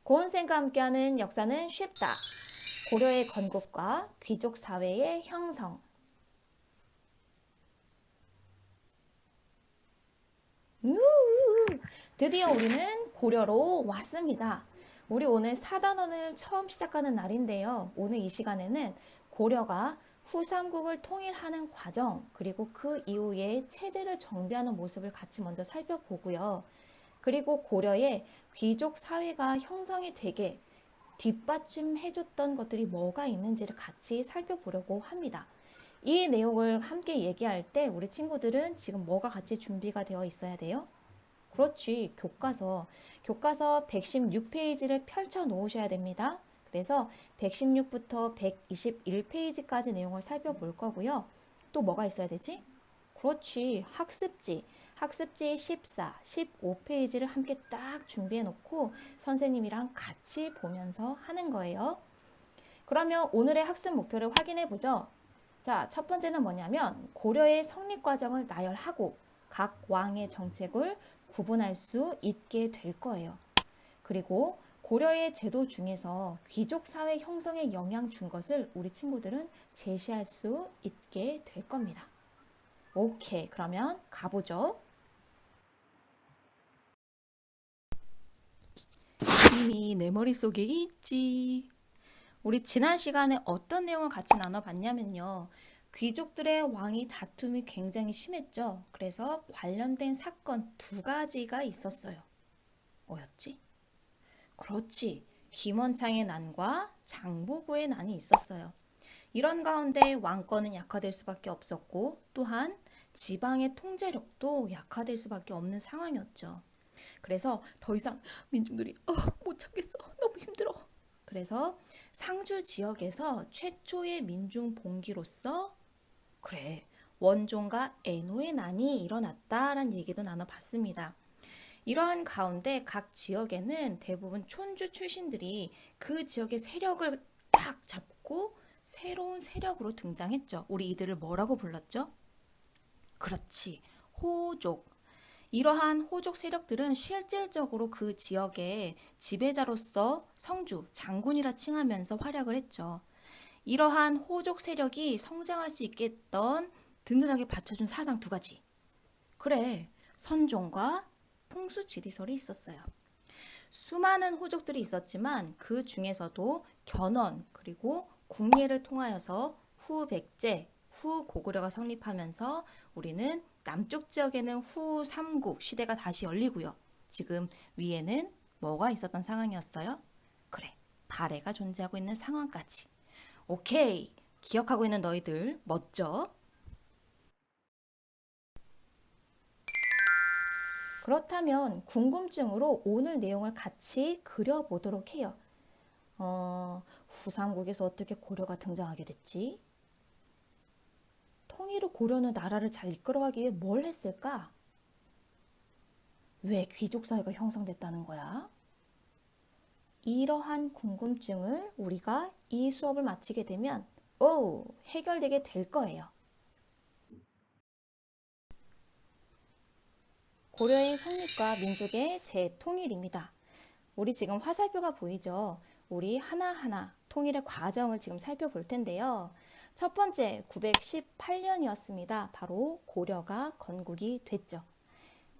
고은쌤과 함께하는 역사는 쉽다. 고려의 건국과 귀족 사회의 형성. 드디어 우리는 고려로 왔습니다. 우리 오늘 사단원을 처음 시작하는 날인데요. 오늘 이 시간에는 고려가 후삼국을 통일하는 과정, 그리고 그 이후에 체제를 정비하는 모습을 같이 먼저 살펴보고요. 그리고 고려의 귀족 사회가 형성이 되게 뒷받침해줬던 것들이 뭐가 있는지를 같이 살펴보려고 합니다. 이 내용을 함께 얘기할 때 우리 친구들은 지금 뭐가 같이 준비가 되어 있어야 돼요? 그렇지, 교과서. 교과서 116페이지를 펼쳐 놓으셔야 됩니다. 그래서 116부터 121페이지까지 내용을 살펴볼 거고요. 또 뭐가 있어야 되지? 그렇지, 학습지. 학습지 14, 15페이지를 함께 딱 준비해 놓고 선생님이랑 같이 보면서 하는 거예요. 그러면 오늘의 학습 목표를 확인해 보죠. 자, 첫 번째는 뭐냐면 고려의 성립 과정을 나열하고 각 왕의 정책을 구분할 수 있게 될 거예요. 그리고 고려의 제도 중에서 귀족 사회 형성에 영향 준 것을 우리 친구들은 제시할 수 있게 될 겁니다. 오케이, 그러면 가보죠. 이미 내 머릿속에 있지. 우리 지난 시간에 어떤 내용을 같이 나눠봤냐면요. 귀족들의 왕위 다툼이 굉장히 심했죠. 그래서 관련된 사건 두 가지가 있었어요. 뭐였지? 그렇지. 김원창의 난과 장보고의 난이 있었어요. 이런 가운데 왕권은 약화될 수밖에 없었고 또한 지방의 통제력도 약화될 수밖에 없는 상황이었죠. 그래서 더 이상 민중들이 못 참겠어. 너무 힘들어. 그래서 상주 지역에서 최초의 민중 봉기로서 그래 원종과 애노의 난이 일어났다라는 얘기도 나눠봤습니다. 이러한 가운데 각 지역에는 대부분 촌주 출신들이 그 지역의 세력을 딱 잡고 새로운 세력으로 등장했죠. 우리 이들을 뭐라고 불렀죠? 그렇지, 호족. 이러한 호족 세력들은 실질적으로 그 지역의 지배자로서 성주, 장군이라 칭하면서 활약을 했죠. 이러한 호족 세력이 성장할 수 있겠던 든든하게 받쳐준 사상 두 가지. 그래, 선종과 풍수지리설이 있었어요. 수많은 호족들이 있었지만 그 중에서도 견훤 그리고 궁예를 통하여서 후백제, 후고구려가 성립하면서 우리는 남쪽 지역에는 후삼국 시대가 다시 열리고요. 지금 위에는 뭐가 있었던 상황이었어요? 그래, 발해가 존재하고 있는 상황까지. 오케이, 기억하고 있는 너희들 멋져? 그렇다면 궁금증으로 오늘 내용을 같이 그려보도록 해요. 후삼국에서 어떻게 고려가 등장하게 됐지? 통일 후 고려는 나라를 잘 이끌어가기 위해 뭘 했을까? 왜 귀족 사회가 형성됐다는 거야? 이러한 궁금증을 우리가 이 수업을 마치게 되면 해결되게 될 거예요. 고려의 성립과 민족의 재통일입니다. 우리 지금 화살표가 보이죠? 우리 하나하나 통일의 과정을 지금 살펴볼 텐데요. 첫 번째 918년이었습니다. 바로 고려가 건국이 됐죠.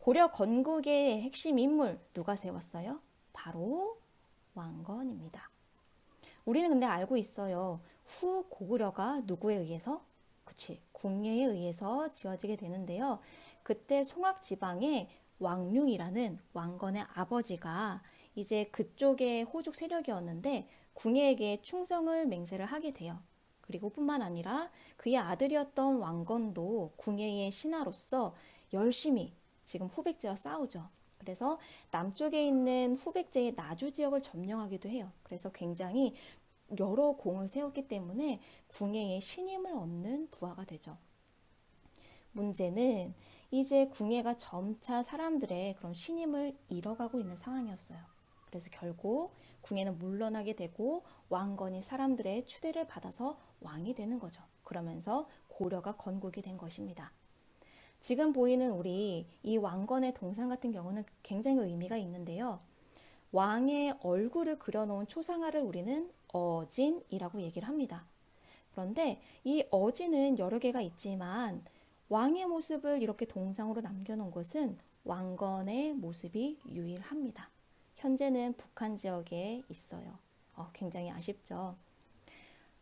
고려 건국의 핵심 인물 누가 세웠어요? 바로 왕건입니다. 우리는 근데 알고 있어요. 후 고구려가 누구에 의해서? 그치, 궁예에 의해서 지어지게 되는데요. 그때 송악 지방에 왕룡이라는 왕건의 아버지가 이제 그쪽의 호족 세력이었는데 궁예에게 충성을 맹세를 하게 돼요. 그리고 뿐만 아니라 그의 아들이었던 왕건도 궁예의 신하로서 열심히 지금 후백제와 싸우죠. 그래서 남쪽에 있는 후백제의 나주 지역을 점령하기도 해요. 그래서 굉장히 여러 공을 세웠기 때문에 궁예의 신임을 얻는 부하가 되죠. 문제는 이제 궁예가 점차 사람들의 그런 신임을 잃어가고 있는 상황이었어요. 그래서 결국 궁예는 물러나게 되고 왕건이 사람들의 추대를 받아서 왕이 되는 거죠. 그러면서 고려가 건국이 된 것입니다. 지금 보이는 우리 이 왕건의 동상 같은 경우는 굉장히 의미가 있는데요. 왕의 얼굴을 그려놓은 초상화를 우리는 어진이라고 얘기를 합니다. 그런데 이 어진은 여러 개가 있지만 왕의 모습을 이렇게 동상으로 남겨놓은 것은 왕건의 모습이 유일합니다. 현재는 북한 지역에 있어요. 굉장히 아쉽죠.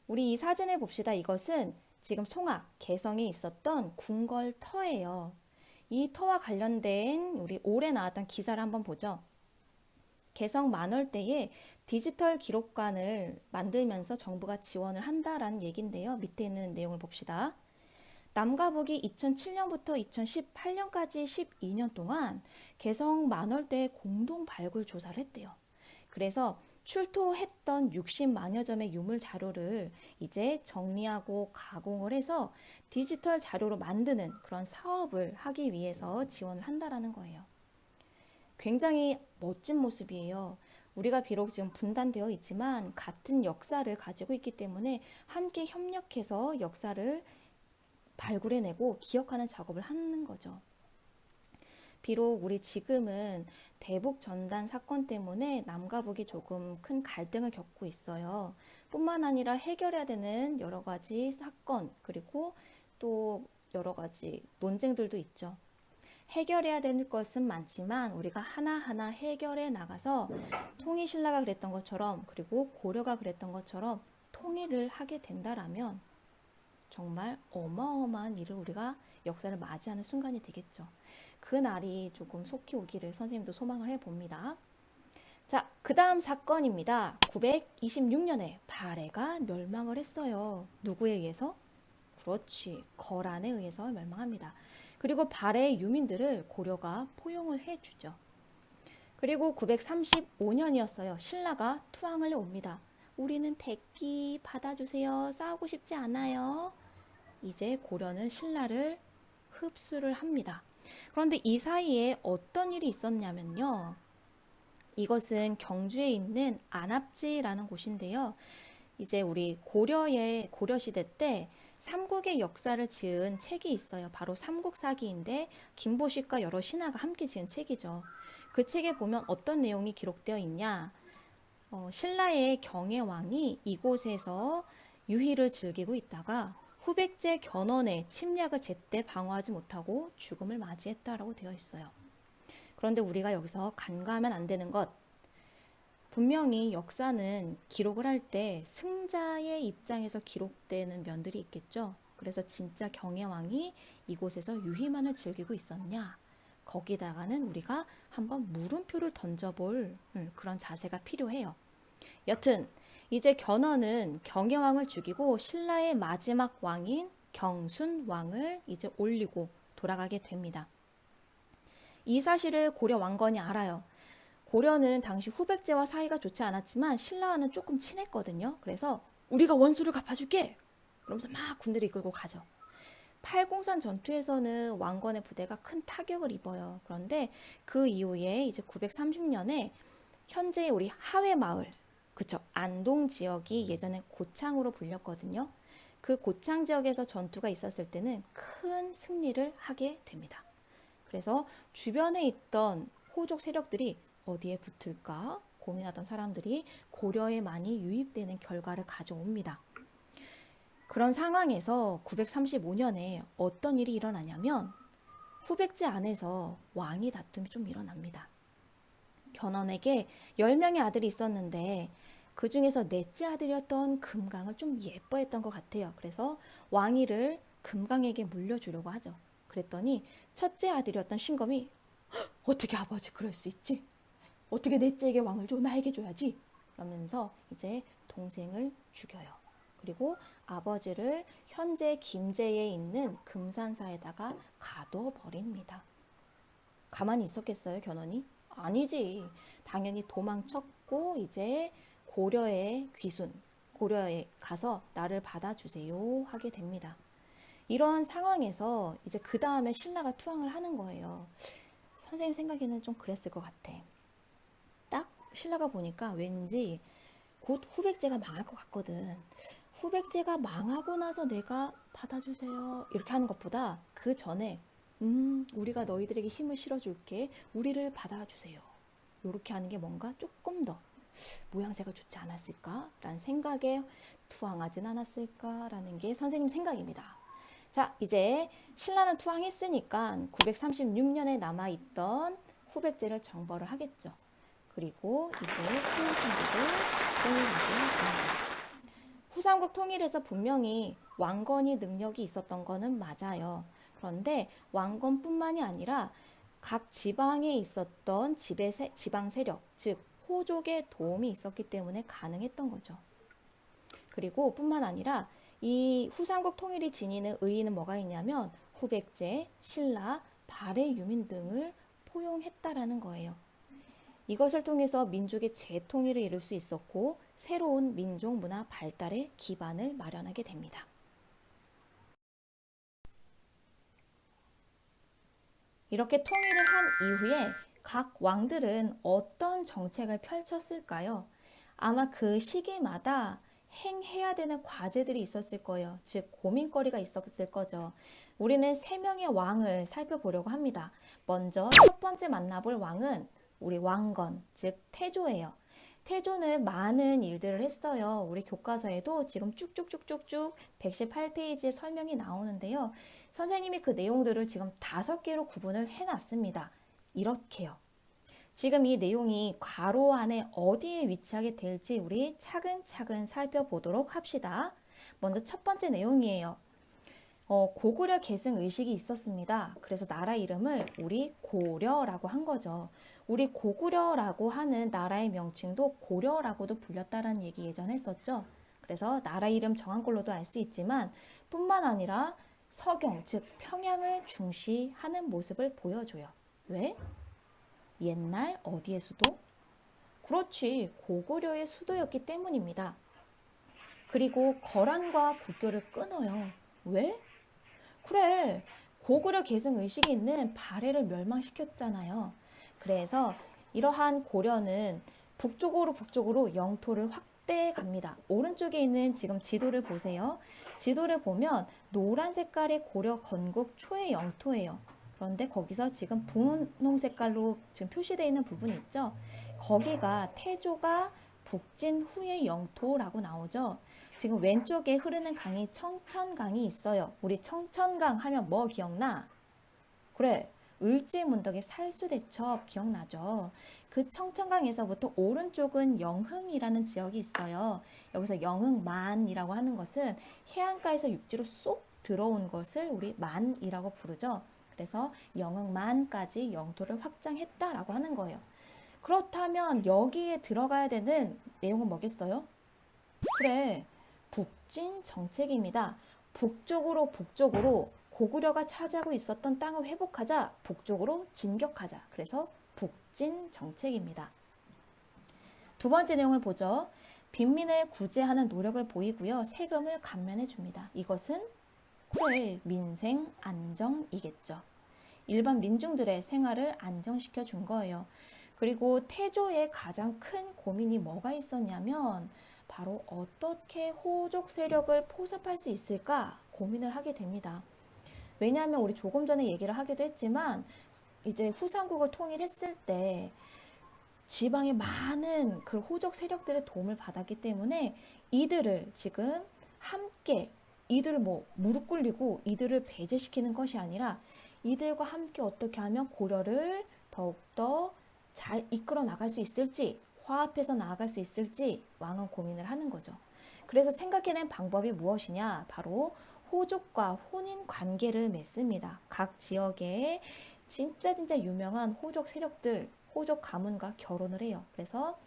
우리 이 사진을 봅시다. 이것은 지금 송악, 개성에 있었던 궁궐터예요. 이 터와 관련된 우리 올해 나왔던 기사를 한번 보죠. 개성 만월대에 디지털 기록관을 만들면서 정부가 지원을 한다라는 얘기인데요. 밑에 있는 내용을 봅시다. 남과 북이 2007년부터 2018년까지 12년 동안 개성 만월대에 공동 발굴 조사를 했대요. 그래서 출토했던 60만여 점의 유물 자료를 이제 정리하고 가공을 해서 디지털 자료로 만드는 그런 사업을 하기 위해서 지원을 한다라는 거예요. 굉장히 멋진 모습이에요. 우리가 비록 지금 분단되어 있지만 같은 역사를 가지고 있기 때문에 함께 협력해서 역사를 발굴해내고 기억하는 작업을 하는 거죠. 비록 우리 지금은 대북 전단 사건 때문에 남과 북이 조금 큰 갈등을 겪고 있어요. 뿐만 아니라 해결해야 되는 여러 가지 사건, 그리고 또 여러 가지 논쟁들도 있죠. 해결해야 될 것은 많지만 우리가 하나하나 해결해 나가서 통일신라가 그랬던 것처럼, 그리고 고려가 그랬던 것처럼 통일을 하게 된다라면 정말 어마어마한 일을 우리가 역사를 맞이하는 순간이 되겠죠. 그 날이 조금 속히 오기를 선생님도 소망을 해봅니다. 자, 그 다음 사건입니다. 926년에 발해가 멸망을 했어요. 누구에 의해서? 그렇지, 거란에 의해서 멸망합니다. 그리고 발해의 유민들을 고려가 포용을 해주죠. 그리고 935년이었어요. 신라가 투항을 옵니다. 우리는 백기 받아주세요. 싸우고 싶지 않아요. 이제 고려는 신라를 흡수를 합니다. 그런데 이 사이에 어떤 일이 있었냐면요. 이것은 경주에 있는 안압지라는 곳인데요. 이제 우리 고려시대 때 삼국의 역사를 지은 책이 있어요. 바로 삼국사기인데 김보식과 여러 신하가 함께 지은 책이죠. 그 책에 보면 어떤 내용이 기록되어 있냐. 신라의 경혜왕이 이곳에서 유희를 즐기고 있다가 후백제 견훤의 침략을 제때 방어하지 못하고 죽음을 맞이했다라고 되어 있어요. 그런데 우리가 여기서 간과하면 안 되는 것, 분명히 역사는 기록을 할 때 승자의 입장에서 기록되는 면들이 있겠죠. 그래서 진짜 경혜왕이 이곳에서 유희만을 즐기고 있었냐? 거기다가는 우리가 한번 물음표를 던져볼 그런 자세가 필요해요. 여튼 이제 견훤은 경혜왕을 죽이고 신라의 마지막 왕인 경순왕을 이제 올리고 돌아가게 됩니다. 이 사실을 고려 왕건이 알아요. 고려는 당시 후백제와 사이가 좋지 않았지만 신라와는 조금 친했거든요. 그래서 우리가 원수를 갚아줄게! 그러면서 막 군대를 이끌고 가죠. 팔공산 전투에서는 왕건의 부대가 큰 타격을 입어요. 그런데 그 이후에 이제 930년에 현재 우리 하회 마을, 그쵸? 안동 지역이 예전에 고창으로 불렸거든요. 그 고창 지역에서 전투가 있었을 때는 큰 승리를 하게 됩니다. 그래서 주변에 있던 호족 세력들이 어디에 붙을까 고민하던 사람들이 고려에 많이 유입되는 결과를 가져옵니다. 그런 상황에서 935년에 어떤 일이 일어나냐면 후백제 안에서 왕위 다툼이 좀 일어납니다. 견훤에게 10명의 아들이 있었는데 그 중에서 넷째 아들이었던 금강을 좀 예뻐했던 것 같아요. 그래서 왕위를 금강에게 물려주려고 하죠. 그랬더니 첫째 아들이었던 신검이 어떻게 아버지 그럴 수 있지? 어떻게 넷째에게 왕을 줘? 나에게 줘야지. 그러면서 이제 동생을 죽여요. 그리고 아버지를 현재 김제에 있는 금산사에다가 가둬버립니다. 가만히 있었겠어요, 견훤이? 아니지. 당연히 도망쳤고 이제 고려의 귀순, 고려에 가서 나를 받아주세요 하게 됩니다. 이런 상황에서 이제 그 다음에 신라가 투항을 하는 거예요. 선생님 생각에는 좀 그랬을 것 같아. 딱 신라가 보니까 왠지 곧 후백제가 망할 것 같거든. 후백제가 망하고 나서 내가 받아주세요 이렇게 하는 것보다 그 전에 우리가 너희들에게 힘을 실어줄게. 우리를 받아주세요. 이렇게 하는 게 뭔가 조금 더 모양새가 좋지 않았을까라는 생각에 투항하진 않았을까라는 게 선생님 생각입니다. 자, 이제 신라는 투항했으니까 936년에 남아있던 후백제를 정벌을 하겠죠. 그리고 이제 후삼국을 통일하게 됩니다. 후삼국 통일에서 분명히 왕건이 능력이 있었던 거는 맞아요. 그런데 왕건뿐만이 아니라 각 지방에 있었던 지방 세력, 즉 호족의 도움이 있었기 때문에 가능했던 거죠. 그리고 뿐만 아니라 이 후삼국 통일이 지니는 의의는 뭐가 있냐면 후백제, 신라, 발해 유민 등을 포용했다라는 거예요. 이것을 통해서 민족의 재통일을 이룰 수 있었고 새로운 민족 문화 발달의 기반을 마련하게 됩니다. 이렇게 통일을 한 이후에 각 왕들은 어떤 정책을 펼쳤을까요? 아마 그 시기마다 행해야 되는 과제들이 있었을 거예요. 즉 고민거리가 있었을 거죠. 우리는 3명의 왕을 살펴보려고 합니다. 먼저 첫 번째 만나볼 왕은 우리 왕건, 즉 태조예요. 태조는 많은 일들을 했어요. 우리 교과서에도 지금 쭉쭉쭉쭉쭉 118페이지에 설명이 나오는데요. 선생님이 그 내용들을 지금 5개로 구분을 해놨습니다. 이렇게요. 지금 이 내용이 괄호 안에 어디에 위치하게 될지 우리 차근차근 살펴보도록 합시다. 먼저 첫 번째 내용이에요. 고구려 계승 의식이 있었습니다. 그래서 나라 이름을 우리 고려라고 한 거죠. 우리 고구려라고 하는 나라의 명칭도 고려라고도 불렸다라는 얘기 예전에 했었죠. 그래서 나라 이름 정한 걸로도 알 수 있지만 뿐만 아니라 서경, 즉 평양을 중시하는 모습을 보여줘요. 왜? 옛날 어디의 수도? 그렇지, 고구려의 수도였기 때문입니다. 그리고 거란과 국교를 끊어요. 왜? 그래, 고구려 계승 의식이 있는 발해를 멸망시켰잖아요. 그래서 이러한 고려는 북쪽으로 영토를 확대해 갑니다. 오른쪽에 있는 지금 지도를 보세요. 지도를 보면 노란 색깔의 고려 건국 초의 영토예요. 그런데 거기서 지금 분홍 색깔로 지금 표시되어 있는 부분이 있죠. 거기가 태조가 북진 후의 영토라고 나오죠. 지금 왼쪽에 흐르는 강이 청천강이 있어요. 우리 청천강 하면 뭐 기억나? 그래, 을지문덕의 살수대첩 기억나죠? 그 청천강에서부터 오른쪽은 영흥이라는 지역이 있어요. 여기서 영흥만이라고 하는 것은 해안가에서 육지로 쏙 들어온 것을 우리 만이라고 부르죠. 그래서 영흥만까지 영토를 확장했다라고 하는 거예요. 그렇다면 여기에 들어가야 되는 내용은 뭐겠어요? 그래, 북진 정책입니다. 북쪽으로 고구려가 차지하고 있었던 땅을 회복하자, 북쪽으로 진격하자. 그래서 북진 정책입니다. 두 번째 내용을 보죠. 빈민을 구제하는 노력을 보이고요. 세금을 감면해 줍니다. 이것은 그래, 민생 안정이겠죠. 일반 민중들의 생활을 안정시켜 준 거예요. 그리고 태조의 가장 큰 고민이 뭐가 있었냐면 바로 어떻게 호족 세력을 포섭할 수 있을까 고민을 하게 됩니다. 왜냐하면 우리 조금 전에 얘기를 하기도 했지만 이제 후삼국을 통일했을 때 지방의 많은 그 호족 세력들의 도움을 받았기 때문에 이들을 지금 함께 이들을 무릎 꿇리고 이들을 배제시키는 것이 아니라 이들과 함께 어떻게 하면 고려를 더욱더 잘 이끌어 나갈 수 있을지, 화합해서 나아갈 수 있을지 왕은 고민을 하는 거죠. 그래서 생각해낸 방법이 무엇이냐? 바로 호족과 혼인 관계를 맺습니다. 각 지역에 진짜 유명한 호족 세력들, 호족 가문과 결혼을 해요. 그래서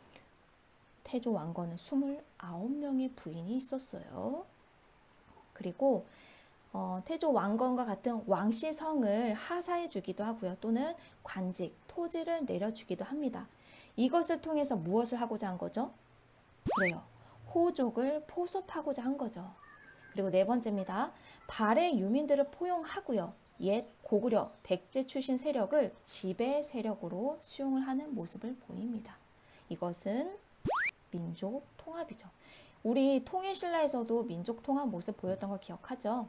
태조 왕건은 29명의 부인이 있었어요. 그리고 태조 왕건과 같은 왕씨성을 하사해 주기도 하고요. 또는 관직, 토지를 내려주기도 합니다. 이것을 통해서 무엇을 하고자 한 거죠? 그래요. 호족을 포섭하고자 한 거죠. 그리고 네 번째입니다. 발해 유민들을 포용하고요. 옛 고구려, 백제 출신 세력을 지배 세력으로 수용을 하는 모습을 보입니다. 이것은 민족 통합이죠. 우리 통일신라에서도 민족 통합 모습 보였던 거 기억하죠?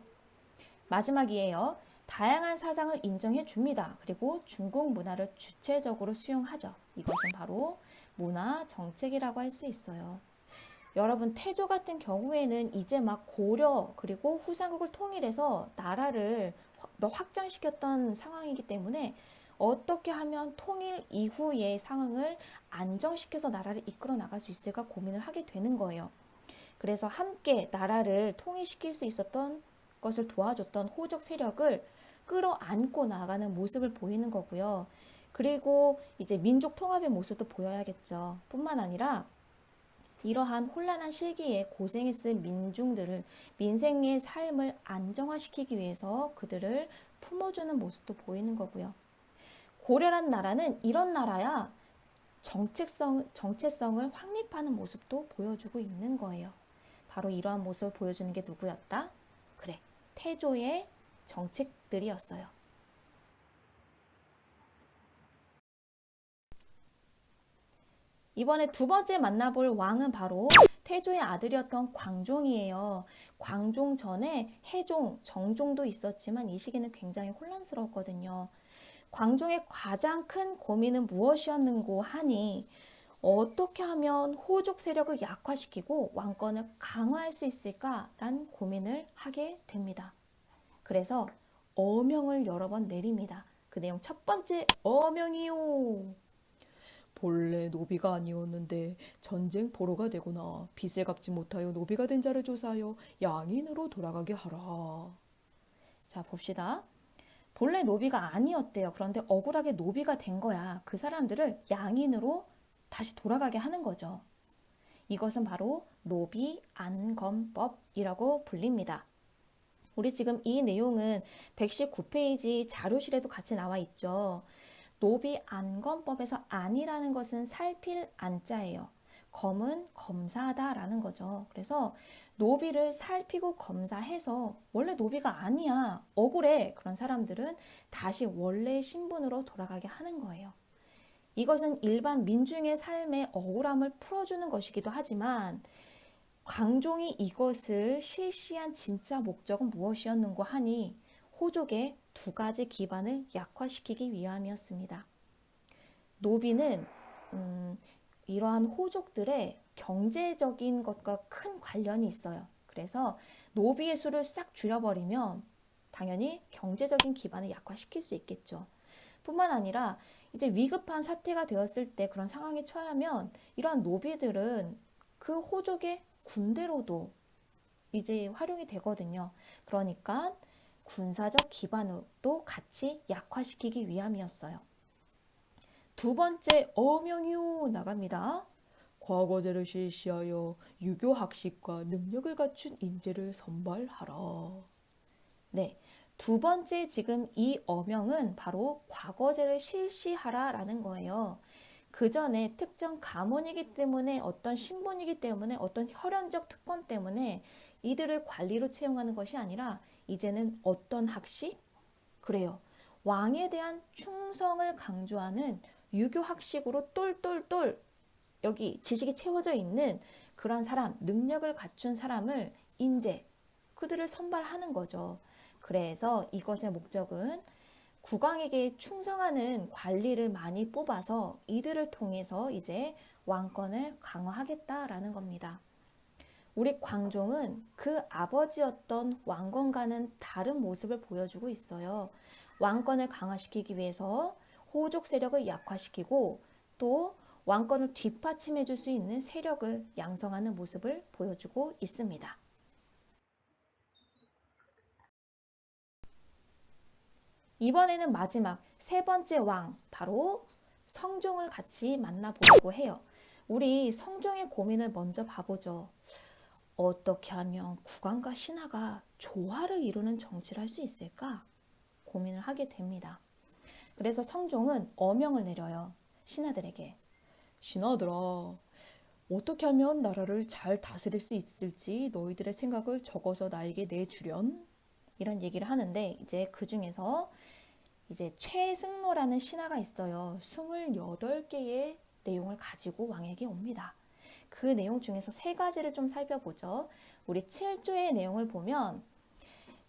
마지막이에요. 다양한 사상을 인정해 줍니다. 그리고 중국 문화를 주체적으로 수용하죠. 이것은 바로 문화 정책이라고 할 수 있어요. 여러분, 태조 같은 경우에는 이제 막 고려 그리고 후삼국을 통일해서 나라를 확장시켰던 상황이기 때문에 어떻게 하면 통일 이후의 상황을 안정시켜서 나라를 이끌어 나갈 수 있을까 고민을 하게 되는 거예요. 그래서 함께 나라를 통일시킬 수 있었던 것을 도와줬던 호족 세력을 끌어안고 나가는 모습을 보이는 거고요. 그리고 이제 민족 통합의 모습도 보여야겠죠. 뿐만 아니라 이러한 혼란한 시기에 고생했을 민중들을 민생의 삶을 안정화시키기 위해서 그들을 품어주는 모습도 보이는 거고요. 고려란 나라는 이런 나라야 정체성을 확립하는 모습도 보여주고 있는 거예요. 바로 이러한 모습을 보여주는 게 누구였다? 그래, 태조의 정책들이었어요. 이번에 두 번째 만나볼 왕은 바로 태조의 아들이었던 광종이에요. 광종 전에 해종, 정종도 있었지만 이 시기는 굉장히 혼란스러웠거든요. 광종의 가장 큰 고민은 무엇이었는고 하니 어떻게 하면 호족 세력을 약화시키고 왕권을 강화할 수 있을까라는 고민을 하게 됩니다. 그래서 어명을 여러 번 내립니다. 그 내용 첫 번째 어명이요. 본래 노비가 아니었는데 전쟁 포로가 되거나 빚을 갚지 못하여 노비가 된 자를 조사하여 양인으로 돌아가게 하라. 자, 봅시다. 본래 노비가 아니었대요. 그런데 억울하게 노비가 된 거야. 그 사람들을 양인으로 다시 돌아가게 하는 거죠. 이것은 바로 노비 안검법이라고 불립니다. 우리 지금 이 내용은 119페이지 자료실에도 같이 나와 있죠. 노비 안검법에서 안이라는 것은 살필 안자예요. 검은 검사하다라는 거죠. 그래서 노비를 살피고 검사해서 원래 노비가 아니야, 억울해, 그런 사람들은 다시 원래의 신분으로 돌아가게 하는 거예요. 이것은 일반 민중의 삶의 억울함을 풀어주는 것이기도 하지만 광종이 이것을 실시한 진짜 목적은 무엇이었는고 하니 호족의 두 가지 기반을 약화시키기 위함이었습니다. 노비는 이러한 호족들의 경제적인 것과 큰 관련이 있어요. 그래서 노비의 수를 싹 줄여버리면 당연히 경제적인 기반을 약화시킬 수 있겠죠. 뿐만 아니라 이제 위급한 사태가 되었을 때 그런 상황에 처하면 이러한 노비들은 그 호족의 군대로도 이제 활용이 되거든요. 그러니까 군사적 기반도 같이 약화시키기 위함이었어요. 두 번째 어명이요 나갑니다. 과거제를 실시하여 유교 학식과 능력을 갖춘 인재를 선발하라. 네, 두 번째 지금 이 어명은 바로 과거제를 실시하라라는 거예요. 그 전에 특정 가문이기 때문에 어떤 신분이기 때문에 어떤 혈연적 특권 때문에 이들을 관리로 채용하는 것이 아니라 이제는 어떤 학식? 그래요. 왕에 대한 충성을 강조하는 유교 학식으로 똘똘똘 여기 지식이 채워져 있는 그런 사람, 능력을 갖춘 사람을 인재, 그들을 선발하는 거죠. 그래서 이것의 목적은 국왕에게 충성하는 관리를 많이 뽑아서 이들을 통해서 이제 왕권을 강화하겠다라는 겁니다. 우리 광종은 그 아버지였던 왕건과는 다른 모습을 보여주고 있어요. 왕권을 강화시키기 위해서 호족 세력을 약화시키고 또 왕권을 뒷받침해 줄 수 있는 세력을 양성하는 모습을 보여주고 있습니다. 이번에는 마지막 세 번째 왕, 바로 성종을 같이 만나보려고 해요. 우리 성종의 고민을 먼저 봐보죠. 어떻게 하면 국왕과 신하가 조화를 이루는 정치를 할 수 있을까? 고민을 하게 됩니다. 그래서 성종은 어명을 내려요. 신하들에게. 신하들아, 어떻게 하면 나라를 잘 다스릴 수 있을지 너희들의 생각을 적어서 나에게 내주련? 이런 얘기를 하는데 이제 그 중에서 이제 최승로라는 신하가 있어요. 28개의 내용을 가지고 왕에게 옵니다. 그 내용 중에서 세 가지를 좀 살펴보죠. 우리 7조의 내용을 보면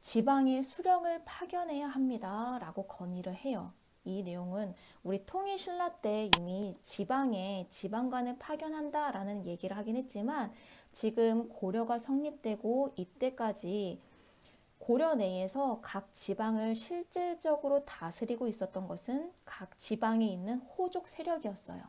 지방의 수령을 파견해야 합니다. 라고 건의를 해요. 이 내용은 우리 통일신라 때 이미 지방에 지방관을 파견한다 라는 얘기를 하긴 했지만 지금 고려가 성립되고 이때까지 고려 내에서 각 지방을 실질적으로 다스리고 있었던 것은 각 지방에 있는 호족 세력이었어요.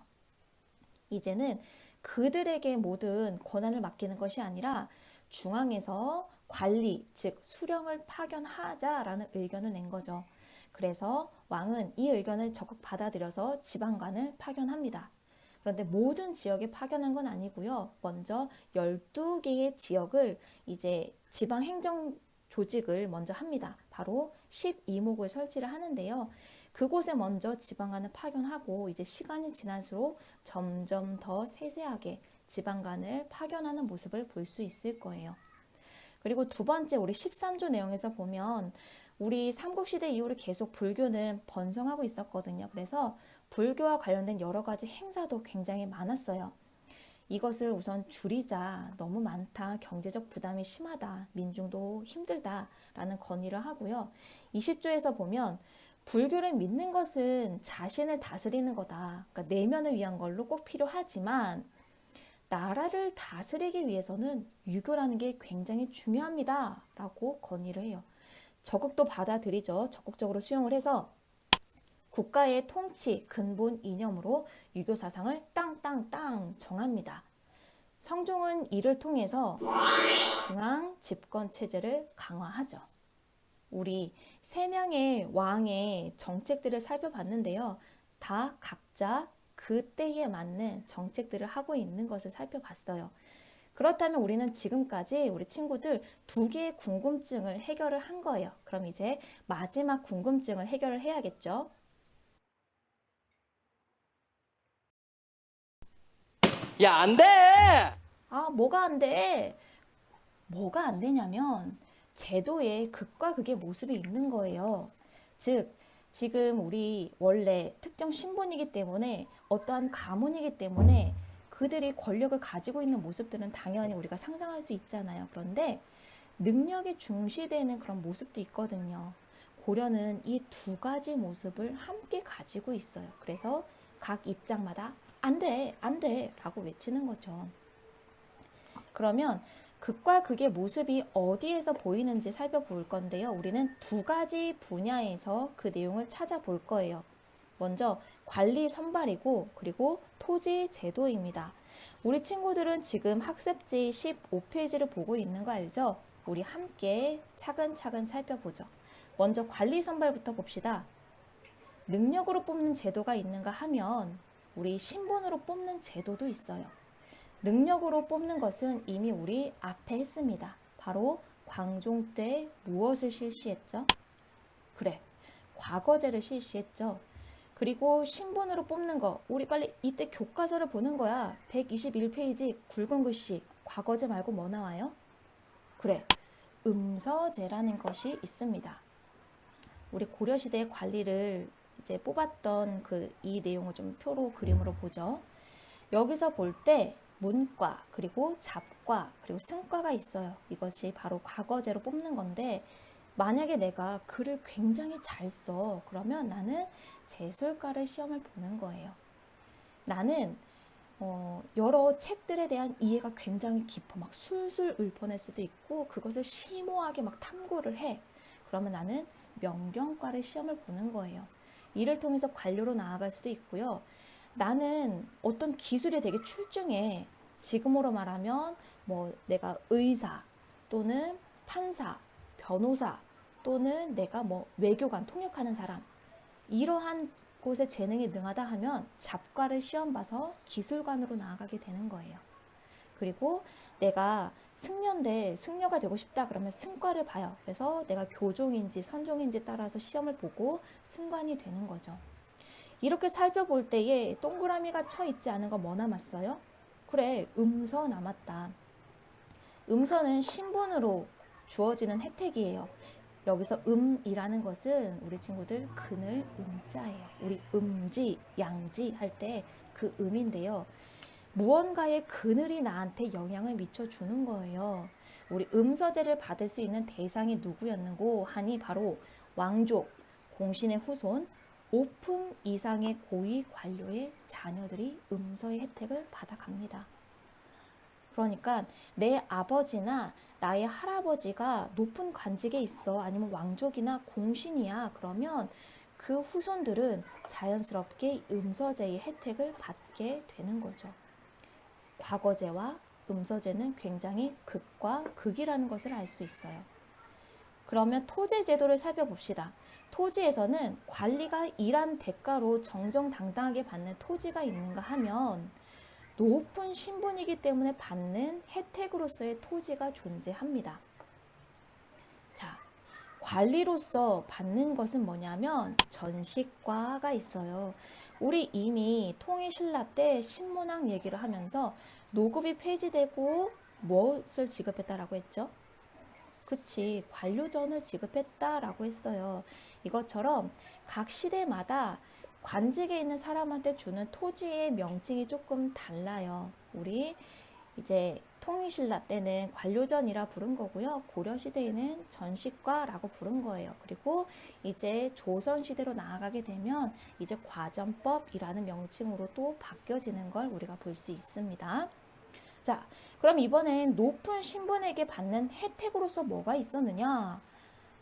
이제는 그들에게 모든 권한을 맡기는 것이 아니라 중앙에서 관리, 즉 수령을 파견하자라는 의견을 낸 거죠. 그래서 왕은 이 의견을 적극 받아들여서 지방관을 파견합니다. 그런데 모든 지역에 파견한 건 아니고요. 먼저 12개의 지역을 이제 지방행정 조직을 먼저 합니다. 바로 12목을 설치를 하는데요. 그곳에 먼저 지방관을 파견하고 이제 시간이 지날수록 점점 더 세세하게 지방관을 파견하는 모습을 볼 수 있을 거예요. 그리고 두 번째 우리 13조 내용에서 보면 우리 삼국시대 이후로 계속 불교는 번성하고 있었거든요. 그래서 불교와 관련된 여러 가지 행사도 굉장히 많았어요. 이것을 우선 줄이자, 너무 많다, 경제적 부담이 심하다, 민중도 힘들다라는 건의를 하고요. 20조에서 보면 불교를 믿는 것은 자신을 다스리는 거다. 그러니까 내면을 위한 걸로 꼭 필요하지만 나라를 다스리기 위해서는 유교라는 게 굉장히 중요합니다. 라고 건의를 해요. 적극도 받아들이죠. 적극적으로 수용을 해서 국가의 통치, 근본 이념으로 유교 사상을 땅땅땅 정합니다. 성종은 이를 통해서 중앙 집권 체제를 강화하죠. 우리 3명의 왕의 정책들을 살펴봤는데요. 다 각자 그때에 맞는 정책들을 하고 있는 것을 살펴봤어요. 그렇다면 우리는 지금까지 우리 친구들 2개의 궁금증을 해결을 한 거예요. 그럼 이제 마지막 궁금증을 해결을 해야겠죠. 야, 안 돼! 아, 뭐가 안 돼? 뭐가 안 되냐면 제도에 극과 극의 모습이 있는 거예요. 즉, 지금 우리 원래 특정 신분이기 때문에 어떠한 가문이기 때문에 그들이 권력을 가지고 있는 모습들은 당연히 우리가 상상할 수 있잖아요. 그런데 능력이 중시되는 그런 모습도 있거든요. 고려는 이 2가지 모습을 함께 가지고 있어요. 그래서 각 입장마다 안 돼, 안 돼 라고 외치는 거죠. 그러면 극과 극의 모습이 어디에서 보이는지 살펴볼 건데요. 우리는 2가지 분야에서 그 내용을 찾아볼 거예요. 먼저 관리 선발이고 그리고 토지 제도입니다. 우리 친구들은 지금 학습지 15페이지를 보고 있는 거 알죠? 우리 함께 차근차근 살펴보죠. 먼저 관리 선발부터 봅시다. 능력으로 뽑는 제도가 있는가 하면 우리 신분으로 뽑는 제도도 있어요. 능력으로 뽑는 것은 이미 우리 앞에 했습니다. 바로 광종 때 무엇을 실시했죠? 그래, 과거제를 실시했죠. 그리고 신분으로 뽑는 거, 우리 빨리 이때 교과서를 보는 거야. 121페이지 굵은 글씨, 과거제 말고 뭐 나와요? 그래, 음서제라는 것이 있습니다. 우리 고려시대의 관리를 이제 뽑았던 이 내용을 좀 표로 그림으로 보죠. 여기서 볼 때 문과, 그리고 잡과, 그리고 승과가 있어요. 이것이 바로 과거제로 뽑는 건데 만약에 내가 글을 굉장히 잘 써. 그러면 나는 제술가를 시험을 보는 거예요. 나는 여러 책들에 대한 이해가 굉장히 깊어. 막 술술 읊어낼 수도 있고 그것을 심오하게 막 탐구를 해. 그러면 나는 명경과를 시험을 보는 거예요. 이를 통해서 관료로 나아갈 수도 있고요. 나는 어떤 기술에 되게 출중해. 지금으로 말하면 뭐 내가 의사 또는 판사, 변호사 또는 내가 뭐 외교관, 통역하는 사람 이러한 곳에 재능이 능하다 하면 잡과를 시험 봐서 기술관으로 나아가게 되는 거예요. 그리고 내가 승려인데 승려가 되고 싶다 그러면 승과를 봐요. 그래서 내가 교종인지 선종인지 따라서 시험을 보고 승관이 되는 거죠. 이렇게 살펴볼 때에 동그라미가 쳐 있지 않은 거 뭐 남았어요? 그래, 음서 남았다. 음서는 신분으로 주어지는 혜택이에요. 여기서 음이라는 것은 우리 친구들 그늘 음자예요. 우리 음지, 양지 할 때 그 음인데요. 무언가의 그늘이 나한테 영향을 미쳐주는 거예요. 우리 음서제를 받을 수 있는 대상이 누구였는고 하니 바로 왕족, 공신의 후손, 5품 이상의 고위 관료의 자녀들이 음서의 혜택을 받아갑니다. 그러니까 내 아버지나 나의 할아버지가 높은 관직에 있어, 아니면 왕족이나 공신이야, 그러면 그 후손들은 자연스럽게 음서제의 혜택을 받게 되는 거죠. 과거제와 음서제는 굉장히 극과 극이라는 것을 알 수 있어요. 그러면 토지 제도를 살펴봅시다. 토지에서는 관리가 일한 대가로 정정당당하게 받는 토지가 있는가 하면 높은 신분이기 때문에 받는 혜택으로서의 토지가 존재합니다. 자, 관리로서 받는 것은 뭐냐면 전식과가 있어요. 우리 이미 통일신라 때 신문학 얘기를 하면서 노급이 폐지되고 무엇을 지급했다라고 했죠? 그치, 관료전을 지급했다라고 했어요. 이것처럼 각 시대마다 관직에 있는 사람한테 주는 토지의 명칭이 조금 달라요. 우리 이제 통일신라 때는 관료전이라 부른 거고요. 고려시대에는 전식과라고 부른 거예요. 그리고 이제 조선시대로 나아가게 되면 이제 과전법이라는 명칭으로 또 바뀌어지는 걸 우리가 볼 수 있습니다. 자, 그럼 이번엔 높은 신분에게 받는 혜택으로서 뭐가 있었느냐?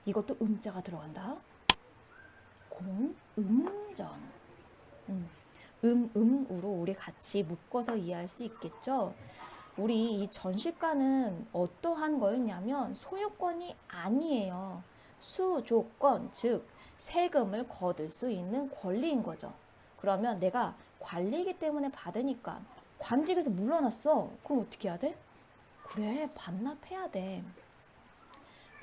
이것도 음자가 들어간다. 공음전. 음으로 우리 같이 묶어서 이해할 수 있겠죠? 우리 이 전시가는 어떠한 거였냐면 소유권이 아니에요. 수조권, 즉 세금을 거둘 수 있는 권리인 거죠. 그러면 내가 관리이기 때문에 받으니까 관직에서 물러났어. 그럼 어떻게 해야 돼? 그래, 반납해야 돼.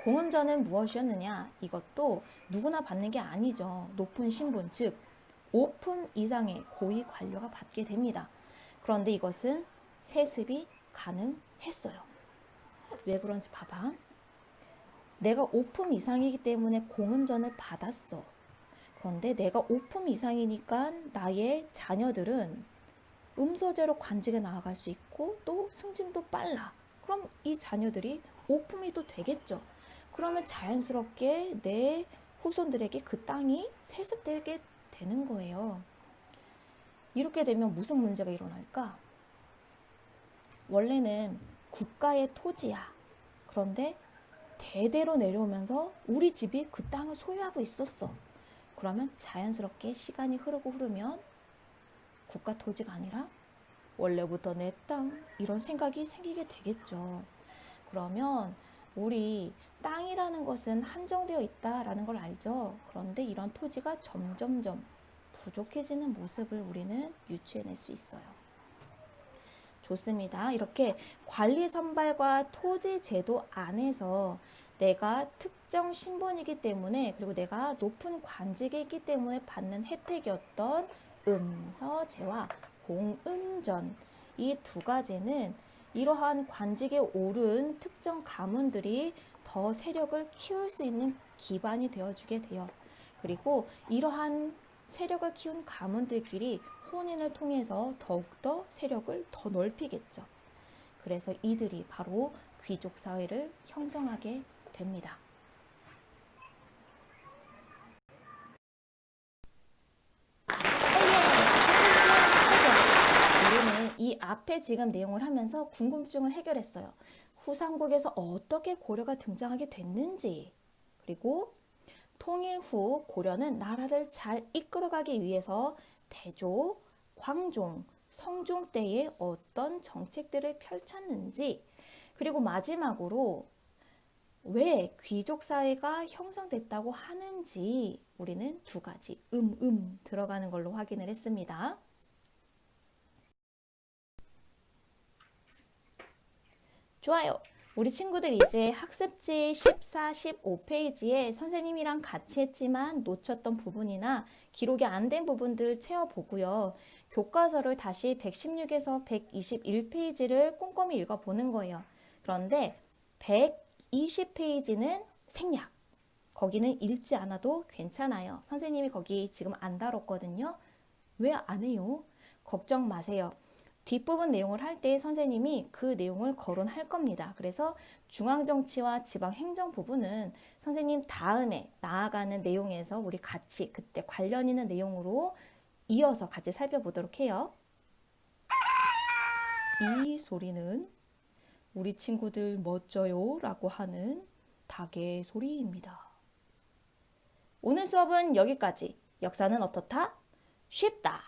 공음전은 무엇이었느냐? 이것도 누구나 받는 게 아니죠. 높은 신분, 즉 5품 이상의 고위 관료가 받게 됩니다. 그런데 이것은 세습이 가능했어요. 왜 그런지 봐봐. 내가 5품 이상이기 때문에 공음전을 받았어. 그런데 내가 5품 이상이니까 나의 자녀들은 음서제로 관직에 나아갈 수 있고 또 승진도 빨라. 그럼 이 자녀들이 5품이 또 되겠죠. 그러면 자연스럽게 내 후손들에게 그 땅이 세습되게 되는 거예요. 이렇게 되면 무슨 문제가 일어날까? 원래는 국가의 토지야. 그런데 대대로 내려오면서 우리 집이 그 땅을 소유하고 있었어. 그러면 자연스럽게 시간이 흐르면 국가 토지가 아니라 원래부터 내 땅, 이런 생각이 생기게 되겠죠. 그러면 우리 땅이라는 것은 한정되어 있다라는 걸 알죠. 그런데 이런 토지가 점점점 부족해지는 모습을 우리는 유추해낼 수 있어요. 좋습니다. 이렇게 관리 선발과 토지 제도 안에서 내가 특정 신분이기 때문에, 그리고 내가 높은 관직에 있기 때문에 받는 혜택이었던 음서제와 공음전, 이 두 가지는 이러한 관직에 오른 특정 가문들이 더 세력을 키울 수 있는 기반이 되어주게 돼요. 그리고 이러한 세력을 키운 가문들끼리 혼인을 통해서 더욱더 세력을 더 넓히겠죠. 그래서 이들이 바로 귀족 사회를 형성하게 됩니다. 궁금증 해결. 우리는 이 앞에 지금 내용을 하면서 궁금증을 해결했어요. 후삼국에서 어떻게 고려가 등장하게 됐는지, 그리고 통일 후 고려는 나라를 잘 이끌어가기 위해서 대조, 광종, 성종 때에 어떤 정책들을 펼쳤는지, 그리고 마지막으로 왜 귀족 사회가 형성됐다고 하는지 우리는 두 가지 들어가는 걸로 확인을 했습니다. 좋아요. 우리 친구들 이제 학습지 14, 15페이지에 선생님이랑 같이 했지만 놓쳤던 부분이나 기록이 안 된 부분들 채워보고요. 교과서를 다시 116에서 121페이지를 꼼꼼히 읽어보는 거예요. 그런데 120페이지는 생략. 거기는 읽지 않아도 괜찮아요. 선생님이 거기 지금 안 다뤘거든요. 왜 안 해요? 걱정 마세요. 뒷부분 내용을 할 때 선생님이 그 내용을 거론할 겁니다. 그래서 중앙정치와 지방행정 부분은 선생님 다음에 나아가는 내용에서 우리 같이 그때 관련 있는 내용으로 이어서 같이 살펴보도록 해요. 이 소리는 우리 친구들 멋져요 라고 하는 닭의 소리입니다. 오늘 수업은 여기까지. 역사는 어떻다? 쉽다.